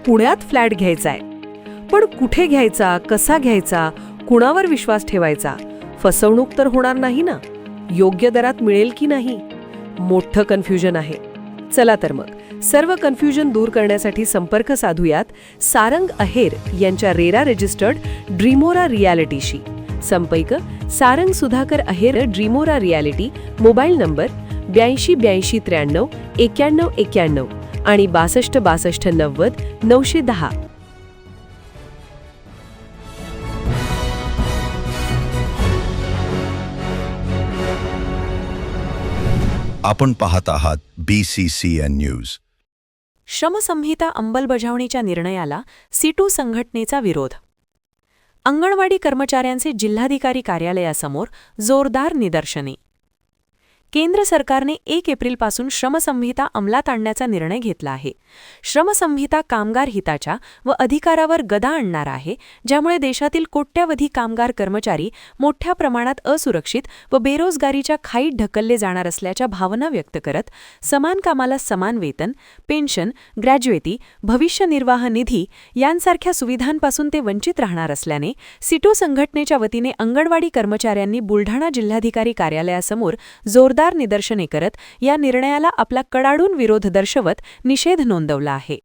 पुण्यात फ्लॅट घ्यायचा आहे, पण कुठे घ्यायचा, कसा घ्यायचा, कुणावर विश्वास ठेवायचा? फसवणूक तर होणार नाही ना? योग्य दरात मिळेल की नाही? मोठं कन्फ्युजन आहे. चला तर मग सर्व कन्फ्युजन दूर करण्यासाठी संपर्क साधूयात सारंग अहेर यांच्या रेरा रजिस्टर्ड ड्रीमोरा रियालिटीशी. संपर्क सारंग सुधाकर अहेर, ड्रीमोरा रियालिटी, मोबाईल नंबर 82 83 93 91 91 आणि 62 62 90 910. आपण पाहत आहात BCCN न्यूज. श्रमसंहिता अंमलबजावणीच्या निर्णयाला सीटू संघटनेचा विरोध. अंगणवाडी कर्मचाऱ्यांचे जिल्हाधिकारी कार्यालयासमोर जोरदार निदर्शने. केंद्र सरकारने 1 एप्रिलपासून श्रमसंहिता अंमलात आणण्याचा निर्णय घेतला आहे. श्रमसंहिता कामगार हिताच्या व अधिकारावर गदा आणणार आहे, ज्यामुळे देशातील कोट्यावधी कामगार कर्मचारी मोठ्या प्रमाणात असुरक्षित व बेरोजगारीच्या खाईत ढकलले जाणार असल्याच्या भावना व्यक्त करत समान कामाला समान वेतन, पेन्शन, ग्रॅज्युएटी, भविष्य निर्वाह निधी यांसारख्या सुविधांपासून ते वंचित राहणार असल्याने सीटू संघटनेच्या वतीने अंगणवाडी कर्मचाऱ्यांनी बुलढाणा जिल्हाधिकारी कार्यालयासमोर जोरदार निदर्शने करत या निर्णयाला आपला कडाडून विरोध दर्शवत निषेध नोंदवला आहे.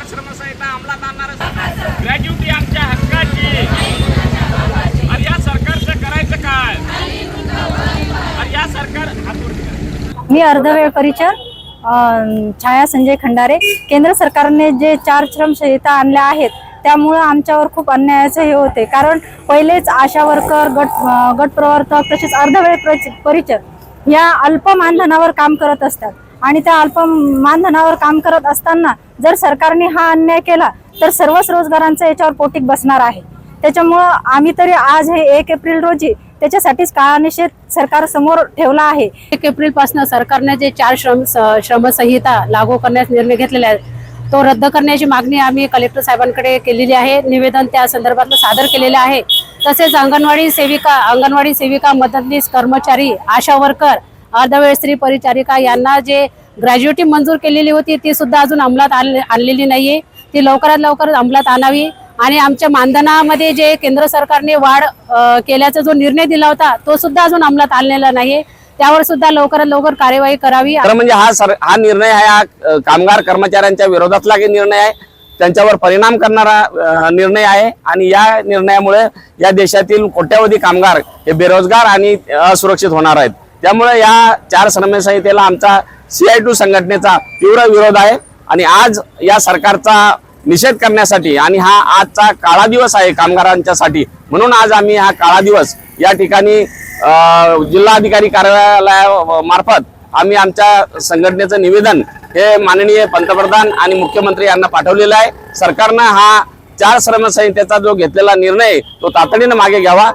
श्रमसंहिता अंमलात आणणार ग्रॅज्युटी आमच्या हक्काची. आणि या सरकारचं करायचं काय? आणि या सरकार मी अर्धवेळ परिचर छाया संजय खंडारे. केंद्र सरकारने जे 4 श्रमसंहिता आणल्या आहेत त्यामुळे आमच्यावर खूप अन्यायाचे हे होते. कारण पहिलेच आशा वर्कर, गट प्रवर्तक तसेच अर्धवेळ परिचर या अल्प मानधनावर काम करत असतात आणि त्या अल्प मानधनावर काम करत असताना जर सरकारने हा अन्याय केला तर सर्वच रोजगारांचं याच्यावर पोटीक बसणार आहे. त्याच्यामुळं आम्ही तरी आज हे 1 एप्रिल रोजी त्याच्यासाठीच काळा निषेध सरकार समोर ठेवला आहे. 1 एप्रिल पासून सरकारने जे 4 श्रमसंहिता लागू करण्याचा निर्णय घेतलेला आहे तो रद्द करण्याची मागणी आम्ही कलेक्टर साहेबांकडे केलेली आहे. निवेदन त्या संदर्भात सादर केलेले आहे. तसेच अंगणवाडी सेविका, मदतनीस कर्मचारी, आशा वर्कर, अर्धवेळ स्त्री परिचारिका यांना जे ग्रॅज्युएटी मंजूर केलेली होती ती सुद्धा अजून अंमलात आणलेली नाहीये. ती लवकरात लवकर अंमलात आणावी. आणि आमच्या मानधनामध्ये जे केंद्र सरकारने वाढ केल्याचा जो निर्णय दिला होता तो सुद्धा अजून अंमलात आणलेला नाहीये. त्यावर सुद्धा लवकरात लवकर कार्यवाही करावी. तर म्हणजे हा निर्णय आहे, हा कामगार कर्मचाऱ्यांच्या विरोधातला निर्णय आहे, त्यांच्यावर परिणाम करणारा निर्णय आहे. आणि या निर्णयामुळे या देशातील कोट्यावधी कामगार हे बेरोजगार आणि असुरक्षित होणार आहेत. त्यामुळे या 4 श्रमसंहितेला आमचा CITU संघटनेचा तीव्र विरोध आहे. आणि आज या सरकारचा निषेध करण्यासाठी आणि हा आजचा काळा दिवस आहे कामगारांच्यासाठी, म्हणून आज आम्ही हा काळा दिवस या ठिकाणी जिल्हाधिकारी कार्यालयामार्फत आम्ही आमच्या संघटनेचं निवेदन हे माननीय पंतप्रधान आणि मुख्यमंत्री यांना पाठवलेलं आहे. सरकारनं हा 4 श्रमसंहितेचा जो घेतलेला निर्णय तो तातडीने मागे घ्यावा.